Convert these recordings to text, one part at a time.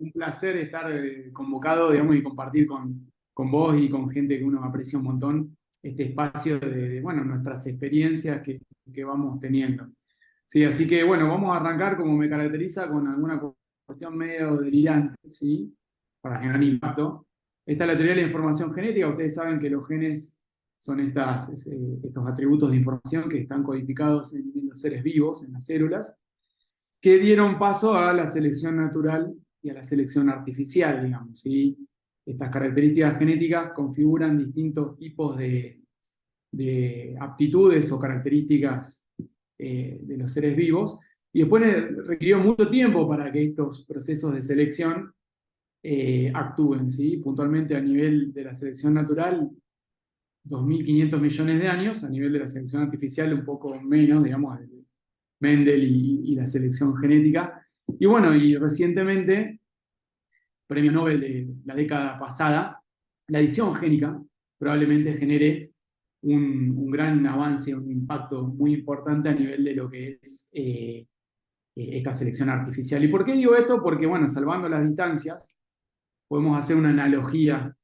un placer estar convocado, digamos, y compartir con vos y con gente que uno aprecia un montón este espacio bueno, nuestras experiencias que vamos teniendo. Sí, así que bueno, vamos a arrancar como me caracteriza con alguna cuestión medio delirante, ¿sí? Para generar impacto. Esta es la teoría de la información genética. Ustedes saben que los genes son estos atributos de información que están codificados en los seres vivos, en las células, que dieron paso a la selección natural y a la selección artificial, digamos, ¿sí? Estas características genéticas configuran distintos tipos de aptitudes o características de los seres vivos, y después requirió mucho tiempo para que estos procesos de selección actúen, ¿sí? Puntualmente a nivel de la selección natural, 2.500 millones de años, a nivel de la selección artificial un poco menos, digamos, Mendel y la selección genética. Y bueno, y recientemente, premio Nobel de la década pasada, la edición génica probablemente genere un gran avance, un impacto muy importante a nivel de lo que es esta selección artificial. ¿Y por qué digo esto? Porque, bueno, salvando las distancias, podemos hacer una analogía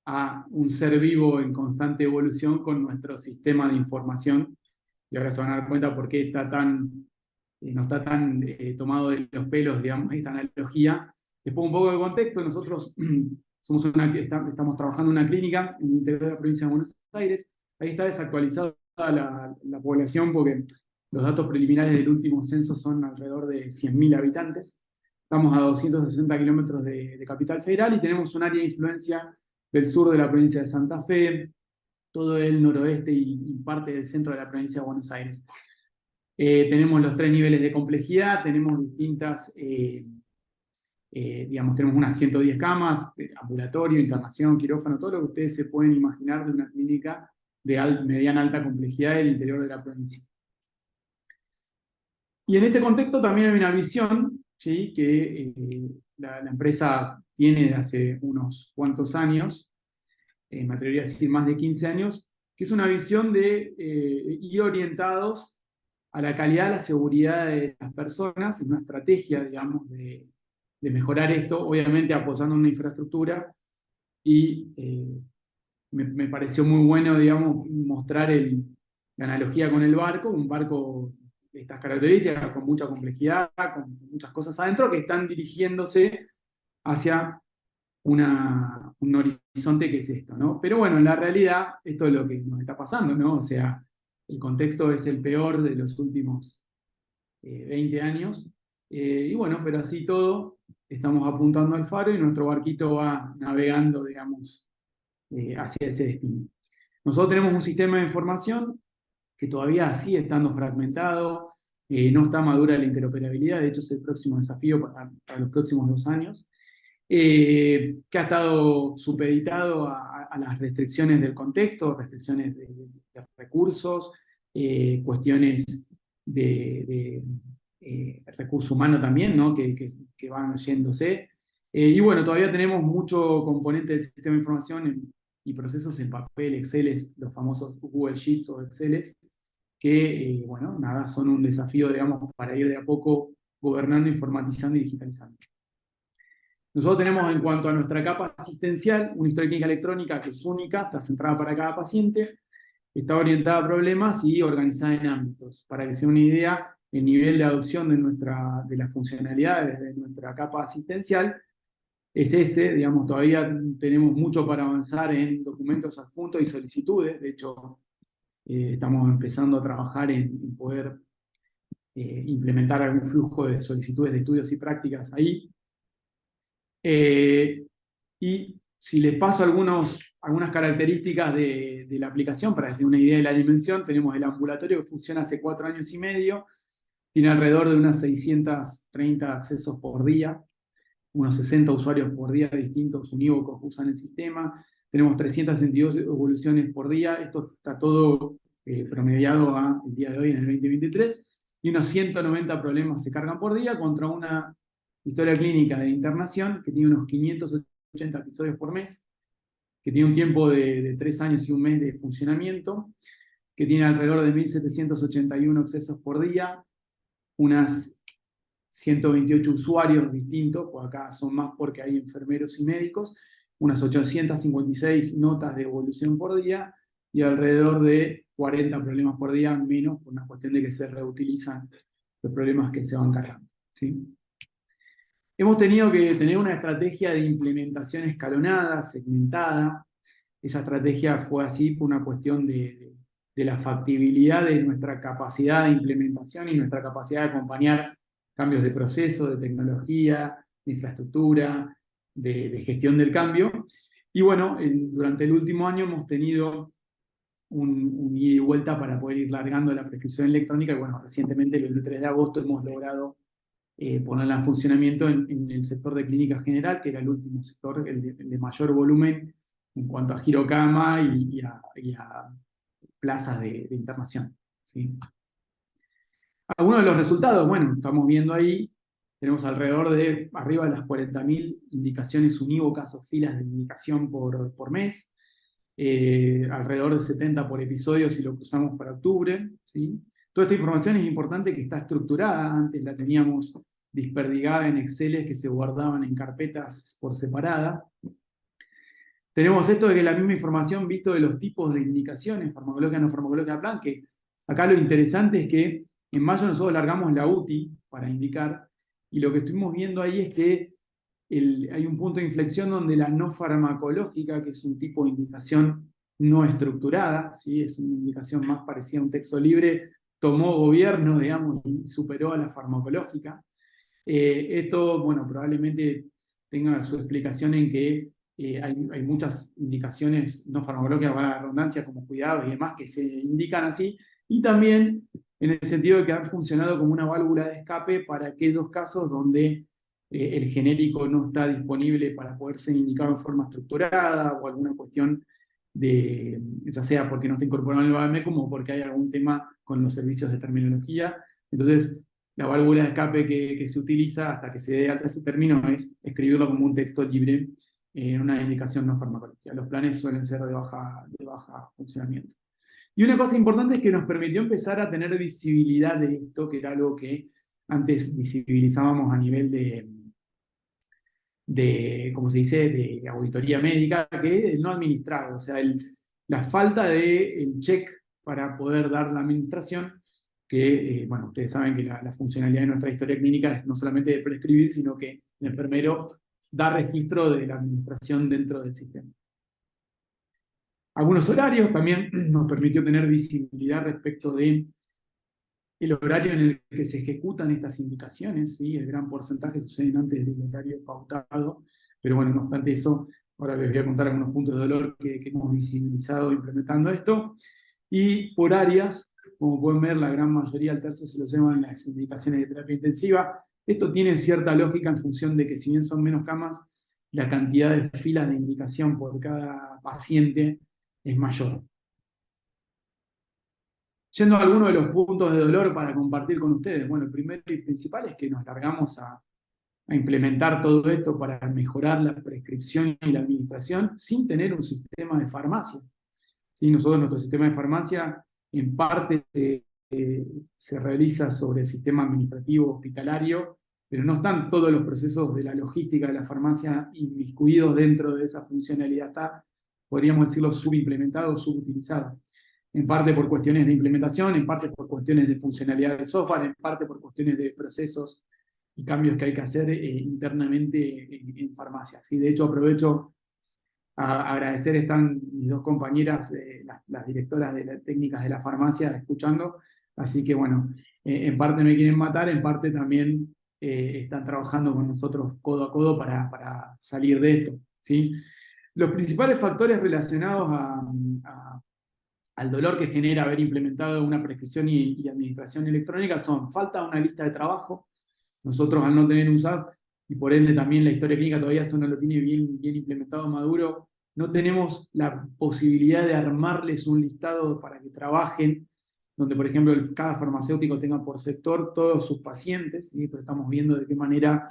a un ser vivo en constante evolución con nuestro sistema de información. Y ahora se van a dar cuenta por qué no está tan tomado de los pelos, digamos, esta analogía. Después un poco de contexto, nosotros estamos trabajando en una clínica en el interior de la provincia de Buenos Aires. Ahí está desactualizada la población porque los datos preliminares del último censo son alrededor de 100.000 habitantes. Estamos a 260 kilómetros de Capital Federal y tenemos un área de influencia del sur de la provincia de Santa Fe, todo el noroeste y parte del centro de la provincia de Buenos Aires. Tenemos los 3 niveles de complejidad, tenemos digamos, tenemos unas 110 camas, ambulatorio, internación, quirófano, todo lo que ustedes se pueden imaginar de una clínica de mediana alta complejidad del interior de la provincia. Y en este contexto también hay una visión, ¿sí? Que la empresa tiene de hace unos cuantos años, me atrevería a decir más de 15 años, que es una visión de ir orientados a la calidad, a la seguridad de las personas, es una estrategia, digamos, de mejorar esto, obviamente apoyando una infraestructura, y me pareció muy bueno, digamos, mostrar la analogía con el barco, un barco de estas características, con mucha complejidad, con muchas cosas adentro, que están dirigiéndose hacia un horizonte que es esto, ¿no? Pero bueno, en la realidad, esto es lo que nos está pasando, ¿no? O sea, el contexto es el peor de los últimos 20 años, y bueno, pero así todo, estamos apuntando al faro y nuestro barquito va navegando, digamos, hacia ese destino. Nosotros tenemos un sistema de información que todavía sigue estando fragmentado, no está madura la interoperabilidad, de hecho es el próximo desafío para los próximos 2 años, que ha estado supeditado a las restricciones del contexto, restricciones de recursos, cuestiones de recurso humano también, ¿no? que van yéndose. Y bueno, todavía tenemos mucho componente del sistema de información y procesos en papel, Excel, los famosos Google Sheets o Excel, que, bueno, nada, son un desafío, digamos, para ir de a poco gobernando, informatizando y digitalizando. Nosotros tenemos, en cuanto a nuestra capa asistencial, una historia clínica electrónica que es única, está centrada para cada paciente, está orientada a problemas y organizada en ámbitos. Para que sea una idea, el nivel de adopción de las funcionalidades de nuestra capa asistencial es ese, digamos, todavía tenemos mucho para avanzar en documentos adjuntos y solicitudes. De hecho, estamos empezando a trabajar en poder implementar algún flujo de solicitudes de estudios y prácticas ahí. Y si les paso algunas características de la aplicación para que tengan una idea de la dimensión, tenemos el ambulatorio que funciona hace 4 años y medio, tiene alrededor de unas 630 accesos por día, unos 60 usuarios por día distintos, unívocos que usan el sistema, tenemos 362 evoluciones por día, esto está todo promediado al día de hoy en el 2023, y unos 190 problemas se cargan por día contra una historia clínica de internación que tiene unos 580 episodios por mes, que tiene un tiempo de 3 años y un mes de funcionamiento, que tiene alrededor de 1.781 accesos por día, unas 128 usuarios distintos, pues acá son más porque hay enfermeros y médicos, unas 856 notas de evolución por día y alrededor de 40 problemas por día, menos por una cuestión de que se reutilizan los problemas que se van cargando, ¿sí? Hemos tenido que tener una estrategia de implementación escalonada, segmentada. Esa estrategia fue así por una cuestión de la factibilidad de nuestra capacidad de implementación y nuestra capacidad de acompañar cambios de proceso, de tecnología, de infraestructura, de gestión del cambio. Y bueno, durante el último año hemos tenido un ida y vuelta para poder ir largando la prescripción electrónica. Y bueno, recientemente, el 23 de agosto, hemos logrado ponerla en funcionamiento en el sector de clínica general, que era el último sector, el de mayor volumen en cuanto a giro cama y a plazas de internación, ¿sí? Algunos de los resultados, bueno, estamos viendo ahí, tenemos alrededor de arriba de las 40.000 indicaciones unívocas o filas de indicación por mes, alrededor de 70 por episodio si lo usamos para octubre, ¿sí? Toda esta información es importante, que está estructurada. Antes la teníamos desperdigada en Excel que se guardaban en carpetas por separada. Tenemos esto de que la misma información, visto de los tipos de indicaciones, farmacológica, no farmacológica, plan, que acá lo interesante es que en mayo nosotros largamos la UTI para indicar, y lo que estuvimos viendo ahí es que hay un punto de inflexión donde la no farmacológica, que es un tipo de indicación no estructurada, ¿sí? Es una indicación más parecida a un texto libre, tomó gobierno, digamos, y superó a la farmacológica. Esto, bueno, probablemente tenga su explicación en que hay muchas indicaciones no farmacológicas, para la redundancia, como cuidados y demás, que se indican así, y también en el sentido de que han funcionado como una válvula de escape para aquellos casos donde el genérico no está disponible para poder ser indicado en forma estructurada, o alguna cuestión de, ya sea porque no está incorporado en el OAM, como porque hay algún tema con los servicios de terminología. Entonces, la válvula de escape que se utiliza hasta que se dé alta ese término es escribirlo como un texto libre en una indicación no farmacológica. Los planes suelen ser de baja funcionamiento. Y una cosa importante es que nos permitió empezar a tener visibilidad de esto, que era algo que antes visibilizábamos a nivel ¿cómo se dice?, de auditoría médica, que es el no administrado, o sea, la falta del check para poder dar la administración, que, bueno, ustedes saben que la funcionalidad de nuestra historia clínica es no solamente de prescribir, sino que el enfermero da registro de la administración dentro del sistema. Algunos horarios también nos permitió tener visibilidad respecto de el horario en el que se ejecutan estas indicaciones, ¿sí? El gran porcentaje suceden antes del horario pautado, pero bueno, no obstante eso, ahora les voy a contar algunos puntos de dolor que hemos visibilizado implementando esto. Y por áreas, como pueden ver, la gran mayoría, al tercio, se lo llevan las indicaciones de terapia intensiva. Esto tiene cierta lógica en función de que, si bien son menos camas, la cantidad de filas de indicación por cada paciente es mayor. Yendo a algunos de los puntos de dolor para compartir con ustedes. Bueno, el primero y principal es que nos largamos a implementar todo esto para mejorar la prescripción y la administración sin tener un sistema de farmacia. ¿Sí? Nosotros, nuestro sistema de farmacia, en parte se realiza sobre el sistema administrativo hospitalario, pero no están todos los procesos de la logística de la farmacia inmiscuidos dentro de esa funcionalidad. Está, podríamos decirlo, subimplementado, subutilizado. En parte por cuestiones de implementación, en parte por cuestiones de funcionalidad del software, en parte por cuestiones de procesos y cambios que hay que hacer internamente en farmacia. ¿Sí? De hecho, aprovecho a agradecer, están mis dos compañeras, las directoras de las técnicas de la farmacia, escuchando, así que bueno, en parte me quieren matar, en parte también están trabajando con nosotros codo a codo para salir de esto, ¿sí? Los principales factores relacionados al dolor que genera haber implementado una prescripción y administración electrónica son: falta de una lista de trabajo. Nosotros, al no tener un SAP, y por ende también la historia clínica todavía eso no lo tiene bien implementado, maduro, no tenemos la posibilidad de armarles un listado para que trabajen, donde, por ejemplo, cada farmacéutico tenga por sector todos sus pacientes, y esto estamos viendo de qué manera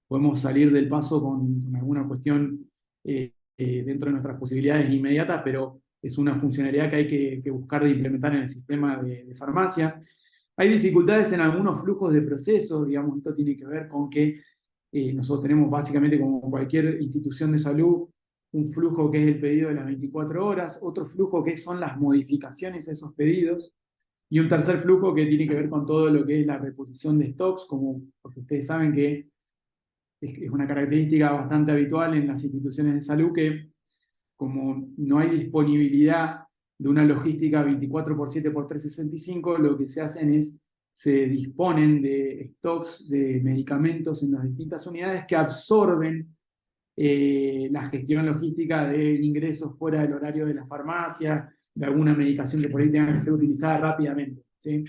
podemos salir del paso con alguna cuestión dentro de nuestras posibilidades inmediatas, pero es una funcionalidad que hay que buscar de implementar en el sistema de farmacia. Hay dificultades en algunos flujos de procesos, digamos, esto tiene que ver con que nosotros tenemos básicamente, como cualquier institución de salud, un flujo que es el pedido de las 24 horas, otro flujo que son las modificaciones a esos pedidos, y un tercer flujo que tiene que ver con todo lo que es la reposición de stocks, como, porque ustedes saben que es una característica bastante habitual en las instituciones de salud que como no hay disponibilidad de una logística 24/7/365, lo que se hacen es, se disponen de stocks de medicamentos en las distintas unidades que absorben la gestión logística de ingresos fuera del horario de la farmacia, de alguna medicación que por ahí tenga que ser utilizada rápidamente, ¿sí?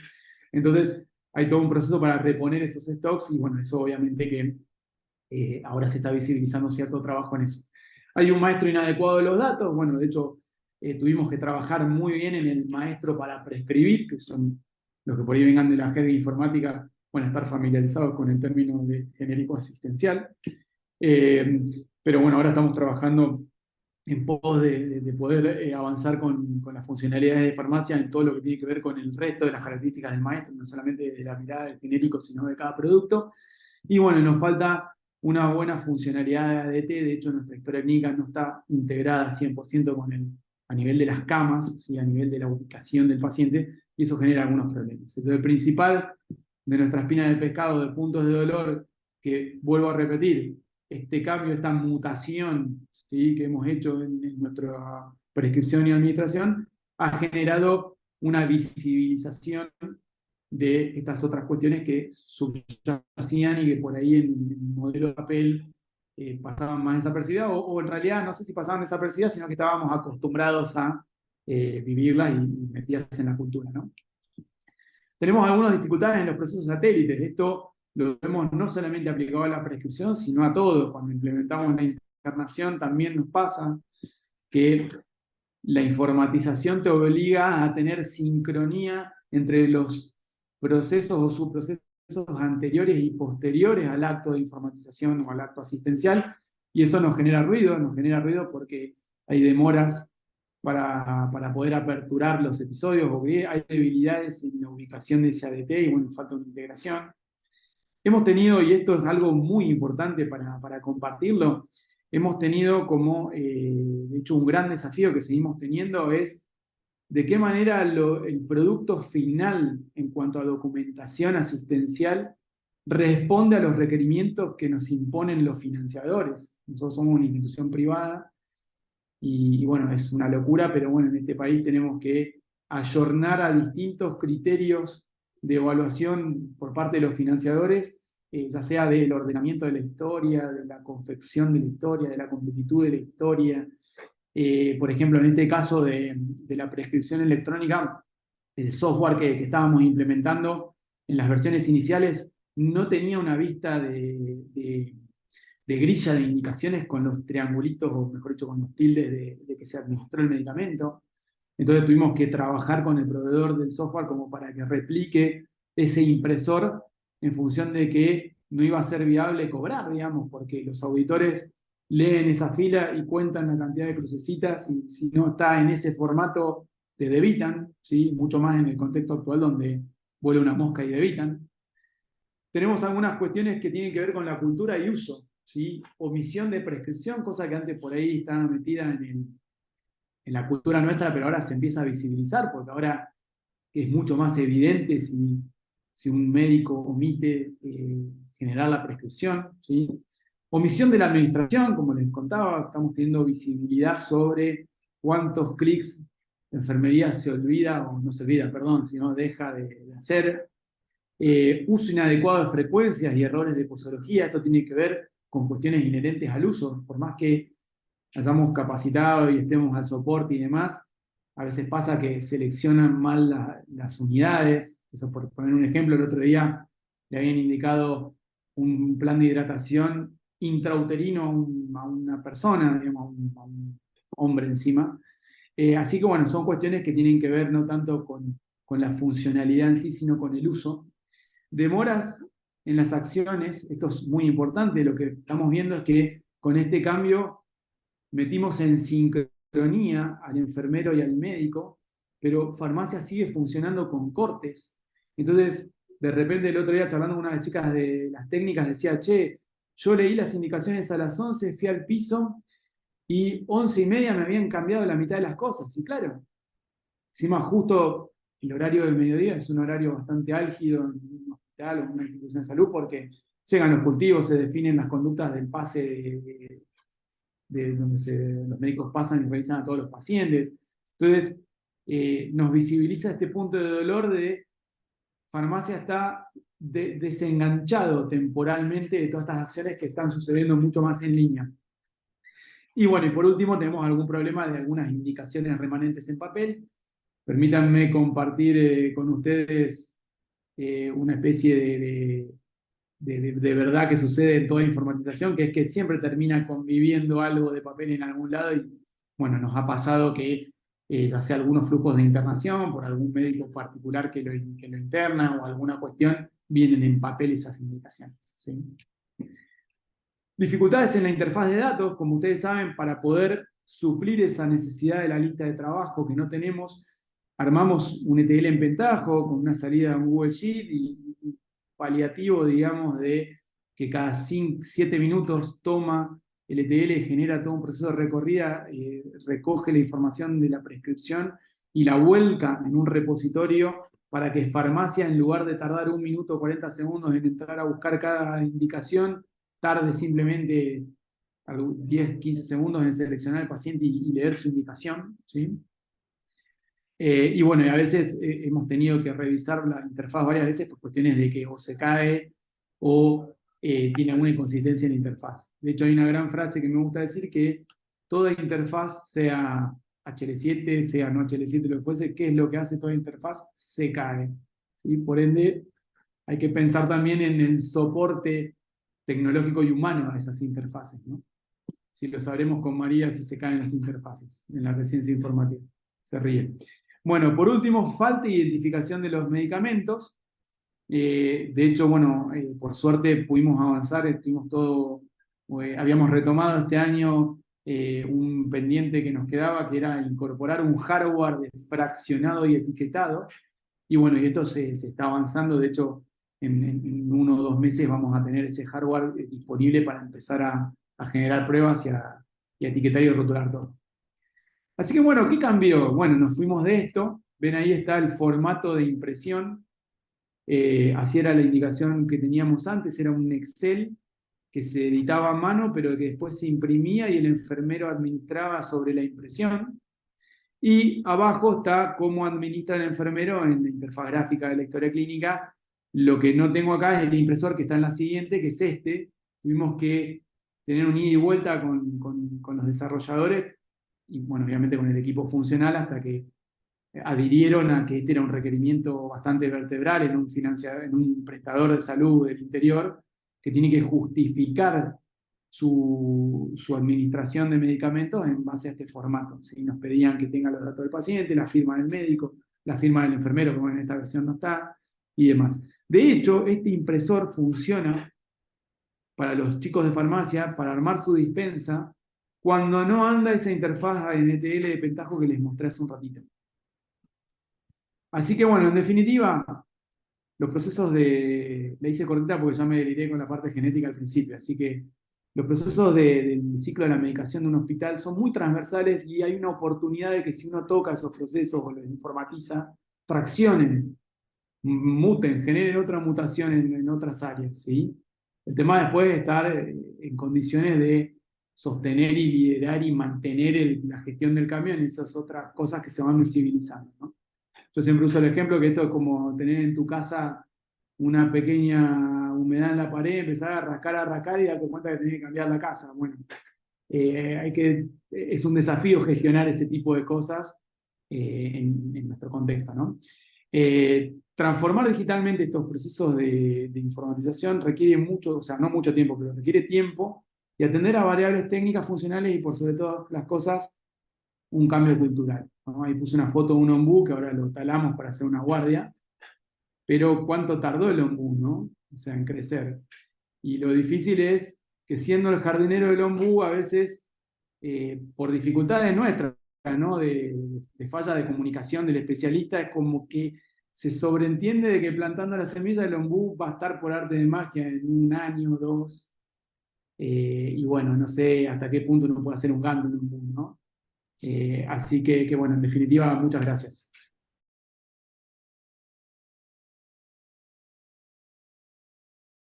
Entonces, hay todo un proceso para reponer esos stocks y bueno, eso obviamente que ahora se está visibilizando cierto trabajo en eso. Hay un maestro inadecuado de los datos, bueno, de hecho, tuvimos que trabajar muy bien en el maestro para prescribir, que son los que por ahí vengan de la jerga informática, bueno, estar familiarizados con el término de genérico asistencial. Pero bueno, ahora estamos trabajando en pos de poder avanzar con las funcionalidades de farmacia en todo lo que tiene que ver con el resto de las características del maestro, no solamente de la mirada del genérico, sino de cada producto. Y bueno, nos falta una buena funcionalidad de ADT, de hecho nuestra historia clínica no está integrada 100% a nivel de las camas, ¿sí? A nivel de la ubicación del paciente, y eso genera algunos problemas. Entonces el principal de nuestra espina del pescado de puntos de dolor, que vuelvo a repetir, este cambio, esta mutación, ¿sí?, que hemos hecho en nuestra prescripción y administración, ha generado una visibilización de estas otras cuestiones que subyacían y que por ahí en el modelo de papel pasaban más desapercibidas, o en realidad no sé si pasaban desapercibidas, sino que estábamos acostumbrados a vivirlas y metidas en la cultura, ¿no? Tenemos algunas dificultades en los procesos satélites. Esto lo vemos no solamente aplicado a la prescripción, sino a todo. Cuando implementamos la internación también nos pasa que la informatización te obliga a tener sincronía entre los procesos o subprocesos anteriores y posteriores al acto de informatización o al acto asistencial, y eso nos genera ruido porque hay demoras para poder aperturar los episodios, o hay debilidades en la ubicación de ese ADT y bueno, falta una integración. Hemos tenido, y esto es algo muy importante para compartirlo, hemos tenido como, de hecho, un gran desafío que seguimos teniendo es de qué manera el producto final en cuanto a documentación asistencial responde a los requerimientos que nos imponen los financiadores. Nosotros somos una institución privada y bueno, es una locura, pero bueno, en este país tenemos que ayornar a distintos criterios de evaluación por parte de los financiadores, ya sea del ordenamiento de la historia, de la confección de la historia, de la completitud de la historia. Por ejemplo, en este caso de la prescripción electrónica, el software que estábamos implementando en las versiones iniciales no tenía una vista de grilla de indicaciones con los triangulitos, o mejor dicho, con los tildes de que se administró el medicamento. Entonces tuvimos que trabajar con el proveedor del software como para que replique ese impresor en función de que no iba a ser viable cobrar, digamos, porque los auditores leen esa fila y cuentan la cantidad de crucecitas y si no está en ese formato te debitan, ¿sí? Mucho más en el contexto actual donde vuela una mosca y debitan. Tenemos algunas cuestiones que tienen que ver con la cultura y uso, ¿sí? Omisión de prescripción, cosa que antes por ahí estaba metida en la cultura nuestra, pero ahora se empieza a visibilizar, porque ahora es mucho más evidente si un médico omite generar la prescripción, ¿sí? Omisión de la administración, como les contaba, estamos teniendo visibilidad sobre cuántos clics la enfermería se olvida, o no se olvida, perdón, sino deja de hacer. Uso inadecuado de frecuencias y errores de posología, esto tiene que ver con cuestiones inherentes al uso, por más que hayamos capacitado y estemos al soporte y demás, a veces pasa que seleccionan mal las unidades. Eso por poner un ejemplo, el otro día le habían indicado un plan de hidratación intrauterino a una persona, digamos, a un hombre encima. Así que bueno, son cuestiones que tienen que ver no tanto con la funcionalidad en sí, sino con el uso. Demoras en las acciones, esto es muy importante, lo que estamos viendo es que con este cambio metimos en sincronía al enfermero y al médico, pero farmacia sigue funcionando con cortes. Entonces, de repente el otro día charlando con una de las chicas de las técnicas decía, che, yo leí las indicaciones a las 11, fui al piso y 11:30 me habían cambiado la mitad de las cosas. Y claro, encima justo el horario del mediodía es un horario bastante álgido en un hospital o en una institución de salud porque llegan los cultivos, se definen las conductas del pase de donde los médicos pasan y revisan a todos los pacientes. Entonces, nos visibiliza este punto de dolor de farmacia está desenganchado temporalmente de todas estas acciones que están sucediendo mucho más en línea. Y bueno, y por último tenemos algún problema de algunas indicaciones remanentes en papel. Permítanme compartir con ustedes una especie de verdad que sucede en toda informatización, que es que siempre termina conviviendo algo de papel en algún lado y bueno, nos ha pasado que ya sea algunos flujos de internación por algún médico particular que lo interna o alguna cuestión, vienen en papel esas indicaciones. ¿Sí? Dificultades en la interfaz de datos, como ustedes saben, para poder suplir esa necesidad de la lista de trabajo que no tenemos, armamos un ETL en Pentaho con una salida en Google Sheet y un paliativo, digamos, de que cada 7 minutos toma el ETL, genera todo un proceso de recorrida, recoge la información de la prescripción y la vuelca en un repositorio para que farmacia, en lugar de tardar 1 minuto 40 segundos en entrar a buscar cada indicación, tarde simplemente 10, 15 segundos en seleccionar al paciente y leer su indicación. ¿Sí? Y bueno, a veces hemos tenido que revisar la interfaz varias veces por cuestiones de que o se cae o tiene alguna inconsistencia en la interfaz. De hecho, hay una gran frase que me gusta decir que toda interfaz, sea HL7, sea no HL7, lo que fuese, ¿qué es lo que hace toda interfaz? Se cae. ¿Sí? Por ende, hay que pensar también en el soporte tecnológico y humano a esas interfaces, ¿no? Si lo sabremos con María si se caen las interfaces en la residencia informativa. Se ríe. Bueno, por último, falta de identificación de los medicamentos. De hecho, bueno, por suerte pudimos avanzar, estuvimos todo, habíamos retomado este año un pendiente que nos quedaba, que era incorporar un hardware de fraccionado y etiquetado. Y bueno, y esto se está avanzando, de hecho, en 1 o 2 meses vamos a tener ese hardware disponible para empezar a generar pruebas y a etiquetar y rotular todo. Así que bueno, ¿qué cambió? Bueno, nos fuimos de esto, ven ahí está el formato de impresión, así era la indicación que teníamos antes, era un Excel que se editaba a mano, pero que después se imprimía y el enfermero administraba sobre la impresión. Y abajo está cómo administra el enfermero en la interfaz gráfica de la historia clínica. Lo que no tengo acá es el impresor que está en la siguiente, que es este. Tuvimos que tener un ida y vuelta con los desarrolladores y, bueno, obviamente con el equipo funcional hasta que adhirieron a que este era un requerimiento bastante vertebral en un prestador de salud del interior que tiene que justificar su administración de medicamentos en base a este formato. ¿Sí? Nos pedían que tenga los datos del paciente, la firma del médico, la firma del enfermero, como en esta versión no está, y demás. De hecho, este impresor funciona para los chicos de farmacia para armar su dispensa cuando no anda esa interfaz en ETL de Pentaho que les mostré hace un ratito. Así que bueno, en definitiva, los procesos la hice cortita porque ya me deliré con la parte genética al principio, así que los procesos del ciclo de la medicación de un hospital son muy transversales y hay una oportunidad de que si uno toca esos procesos o los informatiza, traccionen, muten, generen otra mutación en otras áreas. ¿Sí? El tema después es estar en condiciones de sostener y liderar y mantener la gestión del cambio en esas otras cosas que se van visibilizando, ¿no? Yo siempre uso el ejemplo que esto es como tener en tu casa una pequeña humedad en la pared, empezar a rascar y darte cuenta que tenés que cambiar la casa. Bueno, es un desafío gestionar ese tipo de cosas en nuestro contexto, ¿no? Transformar digitalmente estos procesos de informatización requiere mucho, o sea, no mucho tiempo, pero requiere tiempo y atender a variables técnicas funcionales y por sobre todas las cosas un cambio cultural, ¿no? Ahí puse una foto de un ombú que ahora lo talamos para hacer una guardia, pero ¿cuánto tardó el ombú, no? O sea, en crecer. Y lo difícil es que siendo el jardinero del ombú, a veces, por dificultades nuestras, ¿no? de falla de comunicación del especialista, es como que se sobreentiende de que plantando la semilla del ombú va a estar por arte de magia en un año o dos. Y bueno, no sé hasta qué punto uno puede hacer un gancho en un ombú, ¿no? Así que, bueno, en definitiva, muchas gracias.